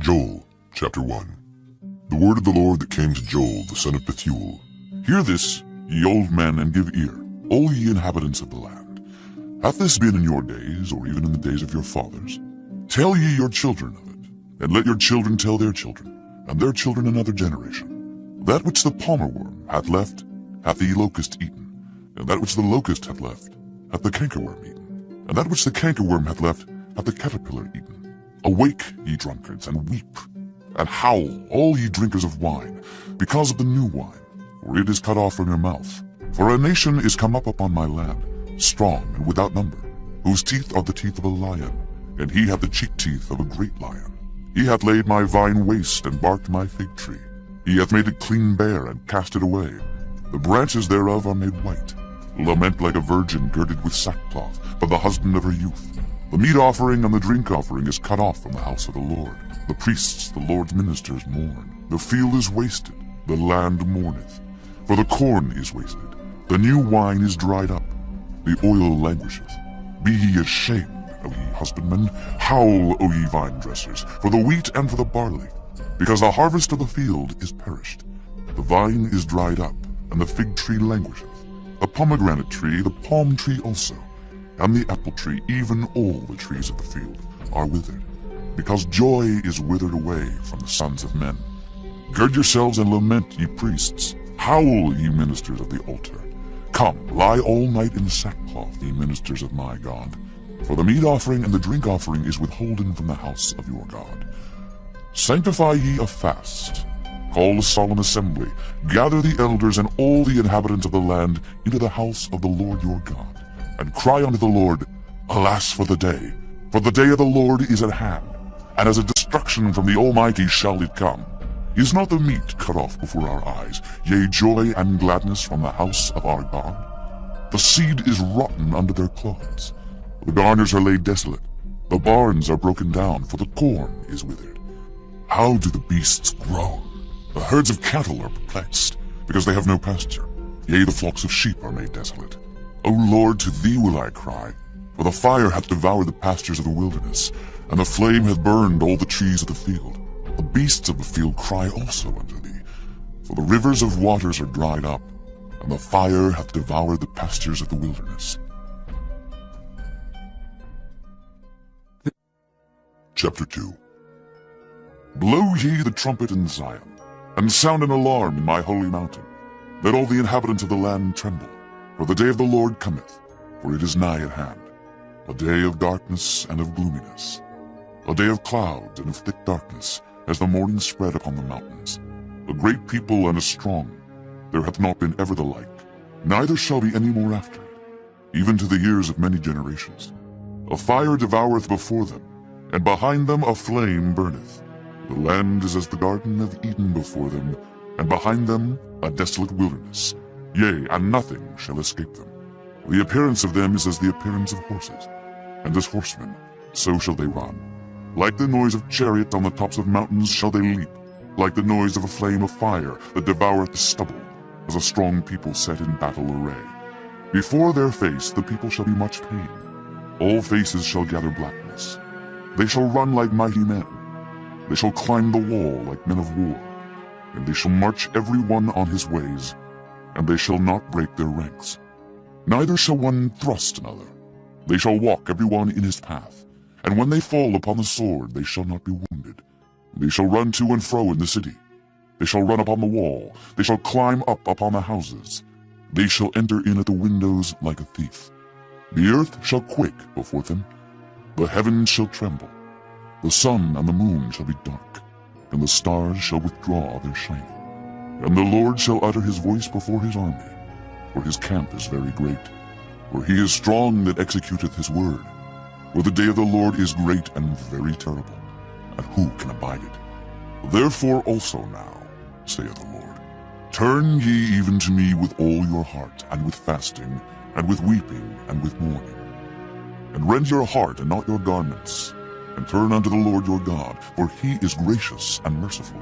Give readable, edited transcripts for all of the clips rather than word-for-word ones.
Joel, chapter 1. The word of the Lord that came to Joel, the son of Bethuel. Hear this, ye old men, and give ear, all ye inhabitants of the land. Hath this been in your days, or even in the days of your fathers? Tell ye your children of it, and let your children tell their children, and their children another generation. That which the palmer worm hath left, hath the locust eaten, and that which the locust hath left, hath the cankerworm eaten, and that which the cankerworm hath left, hath the caterpillar eaten. Awake, ye drunkards, and weep, and howl, all ye drinkers of wine, because of the new wine, for it is cut off from your mouth. For a nation is come up upon my land, strong and without number, whose teeth are the teeth of a lion, and he hath the cheek teeth of a great lion. He hath laid my vine waste, and barked my fig tree. He hath made it clean bare, and cast it away. The branches thereof are made white. Lament like a virgin girded with sackcloth, for the husband of her youth. The meat offering and the drink offering is cut off from the house of the Lord. The priests, the Lord's ministers, mourn. The field is wasted, the land mourneth. For the corn is wasted, the new wine is dried up, the oil languisheth. Be ye ashamed, O ye husbandmen, howl, O ye vine dressers, for the wheat and for the barley, because the harvest of the field is perished. The vine is dried up, and the fig tree languisheth. The pomegranate tree, the palm tree also, and the apple tree, even all the trees of the field, are withered, because joy is withered away from the sons of men. Gird yourselves and lament, ye priests. Howl, ye ministers of the altar. Come, lie all night in sackcloth, ye ministers of my God. For the meat offering and the drink offering is withholden from the house of your God. Sanctify ye a fast. Call a solemn assembly. Gather the elders and all the inhabitants of the land into the house of the Lord your God. And cry unto the Lord, Alas for the day of the Lord is at hand, and as a destruction from the Almighty shall it come. Is not the meat cut off before our eyes, yea, joy and gladness from the house of our God? The seed is rotten under their clothes. The garners are laid desolate. The barns are broken down, for the corn is withered. How do the beasts groan? The herds of cattle are perplexed, because they have no pasture. Yea, the flocks of sheep are made desolate. O Lord, to thee will I cry, for the fire hath devoured the pastures of the wilderness, and the flame hath burned all the trees of the field. The beasts of the field cry also unto thee, for the rivers of waters are dried up, and the fire hath devoured the pastures of the wilderness. Chapter 2. Blow ye the trumpet in Zion, and sound an alarm in my holy mountain. Let all the inhabitants of the land tremble. For the day of the Lord cometh, for it is nigh at hand, a day of darkness and of gloominess, a day of clouds and of thick darkness, as the morning spread upon the mountains. A great people and a strong, there hath not been ever the like, neither shall be any more after it, even to the years of many generations. A fire devoureth before them, and behind them a flame burneth. The land is as the garden of Eden before them, and behind them a desolate wilderness. Yea, and nothing shall escape them. The appearance of them is as the appearance of horses, and as horsemen, so shall they run. Like the noise of chariots on the tops of mountains shall they leap, like the noise of a flame of fire that devoureth the stubble, as a strong people set in battle array. Before their face the people shall be much pain. All faces shall gather blackness. They shall run like mighty men. They shall climb the wall like men of war, and they shall march every one on his ways, and they shall not break their ranks. Neither shall one thrust another. They shall walk every one in his path, and when they fall upon the sword they shall not be wounded. They shall run to and fro in the city. They shall run upon the wall. They shall climb up upon the houses. They shall enter in at the windows like a thief. The earth shall quake before them. The heavens shall tremble. The sun and the moon shall be dark, and the stars shall withdraw their shining. And the Lord shall utter his voice before his army, for his camp is very great. For he is strong that executeth his word. For the day of the Lord is great and very terrible, and who can abide it? Therefore also now, saith the Lord, turn ye even to me with all your heart, and with fasting, and with weeping, and with mourning. And rend your heart and not your garments, and turn unto the Lord your God, for he is gracious and merciful,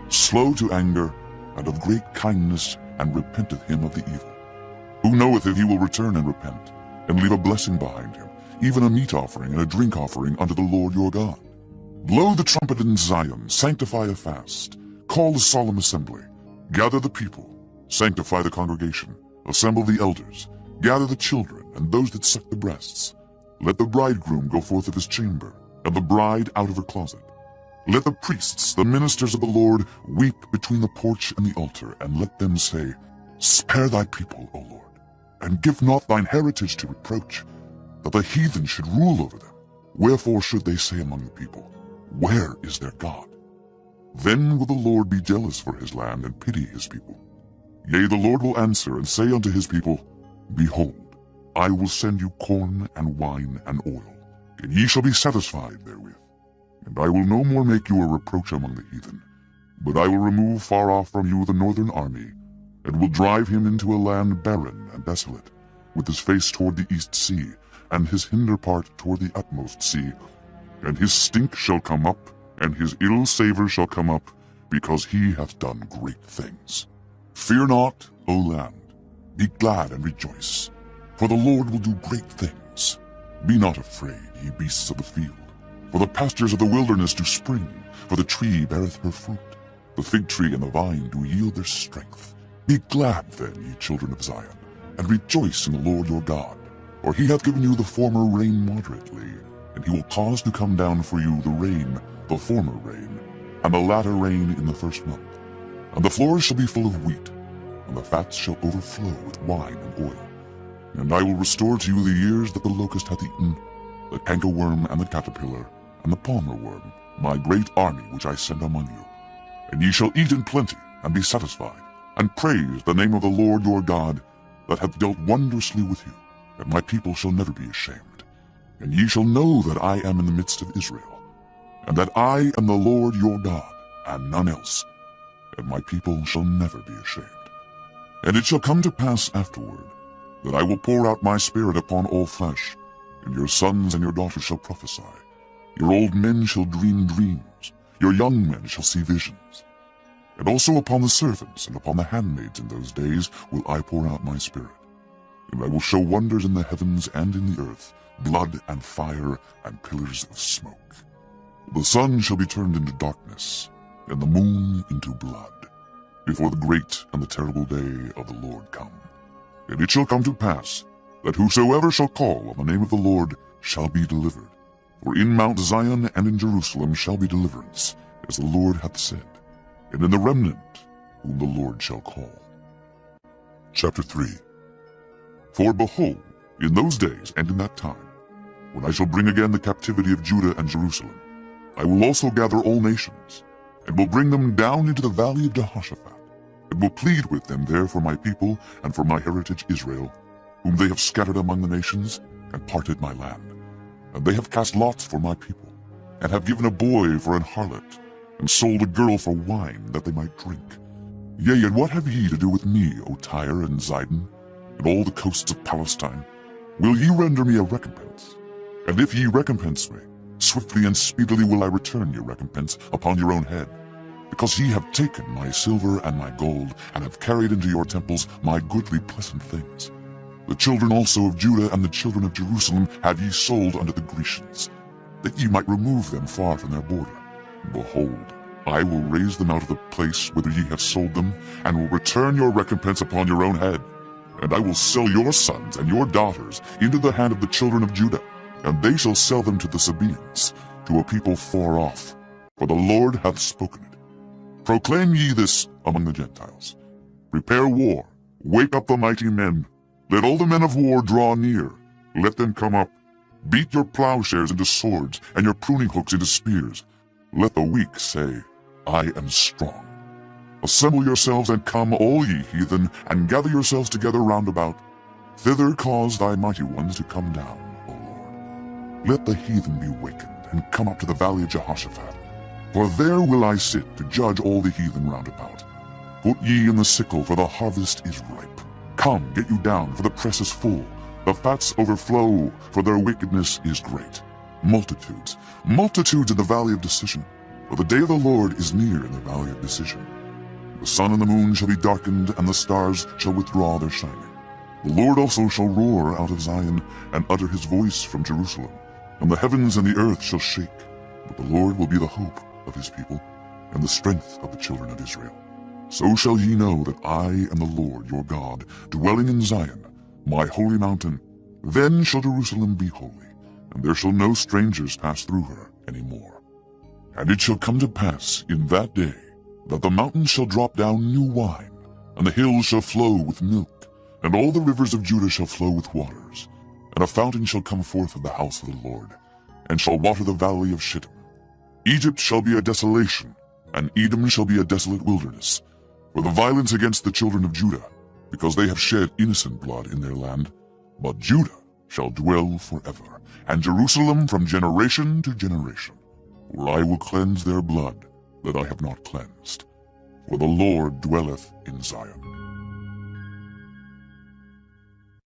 slow to anger, and of great kindness, and repenteth him of the evil. Who knoweth if he will return and repent, and leave a blessing behind him, even a meat offering and a drink offering unto the Lord your God? Blow the trumpet in Zion, sanctify a fast, call a solemn assembly, gather the people, sanctify the congregation, assemble the elders, gather the children and those that suck the breasts. Let the bridegroom go forth of his chamber, and the bride out of her closet. Let the priests, the ministers of the Lord, weep between the porch and the altar, and let them say, Spare thy people, O Lord, and give not thine heritage to reproach, that the heathen should rule over them. Wherefore should they say among the people, Where is their God? Then will the Lord be jealous for his land, and pity his people. Yea, the Lord will answer, and say unto his people, Behold, I will send you corn and wine and oil, and ye shall be satisfied therewith. And I will no more make you a reproach among the heathen, but I will remove far off from you the northern army, and will drive him into a land barren and desolate, with his face toward the east sea, and his hinder part toward the utmost sea. And his stink shall come up, and his ill savour shall come up, because he hath done great things. Fear not, O land, be glad and rejoice, for the Lord will do great things. Be not afraid, ye beasts of the field, for the pastures of the wilderness do spring, for the tree beareth her fruit. The fig tree and the vine do yield their strength. Be glad then, ye children of Zion, and rejoice in the Lord your God. For he hath given you the former rain moderately, and he will cause to come down for you the rain, the former rain, and the latter rain in the first month. And the floors shall be full of wheat, and the fats shall overflow with wine and oil. And I will restore to you the years that the locust hath eaten, the cankerworm and the caterpillar, and the palmer worm, my great army which I send among you. And ye shall eat in plenty, and be satisfied, and praise the name of the Lord your God, that hath dealt wondrously with you, and my people shall never be ashamed. And ye shall know that I am in the midst of Israel, and that I am the Lord your God, and none else, and my people shall never be ashamed. And it shall come to pass afterward, that I will pour out my spirit upon all flesh, and your sons and your daughters shall prophesy. Your old men shall dream dreams, your young men shall see visions. And also upon the servants and upon the handmaids in those days will I pour out my spirit. And I will show wonders in the heavens and in the earth, blood and fire and pillars of smoke. The sun shall be turned into darkness, and the moon into blood, before the great and the terrible day of the Lord come. And it shall come to pass, that whosoever shall call on the name of the Lord shall be delivered. For in Mount Zion and in Jerusalem shall be deliverance, as the Lord hath said, and in the remnant whom the Lord shall call. Chapter 3. For behold, in those days and in that time, when I shall bring again the captivity of Judah and Jerusalem, I will also gather all nations, and will bring them down into the valley of Jehoshaphat, and will plead with them there for my people and for my heritage Israel, whom they have scattered among the nations, and parted my land. And they have cast lots for my people, and have given a boy for an harlot, and sold a girl for wine, that they might drink. Yea, and what have ye to do with me, O Tyre and Zidon, and all the coasts of Palestine? Will ye render me a recompense? And if ye recompense me, swiftly and speedily will I return your recompense upon your own head. Because ye have taken my silver and my gold, and have carried into your temples my goodly pleasant things. The children also of Judah and the children of Jerusalem have ye sold unto the Grecians, that ye might remove them far from their border. Behold, I will raise them out of the place whither ye have sold them, and will return your recompense upon your own head. And I will sell your sons and your daughters into the hand of the children of Judah, and they shall sell them to the Sabaeans, to a people far off. For the Lord hath spoken it. Proclaim ye this among the Gentiles. Prepare war, wake up the mighty men. Let all the men of war draw near. Let them come up. Beat your plowshares into swords, and your pruning hooks into spears. Let the weak say, I am strong. Assemble yourselves and come, all ye heathen, and gather yourselves together round about. Thither cause thy mighty ones to come down, O Lord. Let the heathen be wakened, and come up to the valley of Jehoshaphat. For there will I sit to judge all the heathen round about. Put ye in the sickle, for the harvest is ripe. Come, get you down, for the press is full. The fats overflow, for their wickedness is great. Multitudes, multitudes in the valley of decision. For the day of the Lord is near in the valley of decision. The sun and the moon shall be darkened, and the stars shall withdraw their shining. The Lord also shall roar out of Zion, and utter his voice from Jerusalem. And the heavens and the earth shall shake. but the Lord will be the hope of his people, and the strength of the children of Israel. So shall ye know that I am the Lord your God, dwelling in Zion, my holy mountain. Then shall Jerusalem be holy, and there shall no strangers pass through her any more. And it shall come to pass in that day, that the mountains shall drop down new wine, and the hills shall flow with milk, and all the rivers of Judah shall flow with waters. And a fountain shall come forth of the house of the Lord, and shall water the valley of Shittim. Egypt shall be a desolation, and Edom shall be a desolate wilderness, for the violence against the children of Judah, because they have shed innocent blood in their land. But Judah shall dwell forever, and Jerusalem from generation to generation. For I will cleanse their blood that I have not cleansed. For the Lord dwelleth in Zion.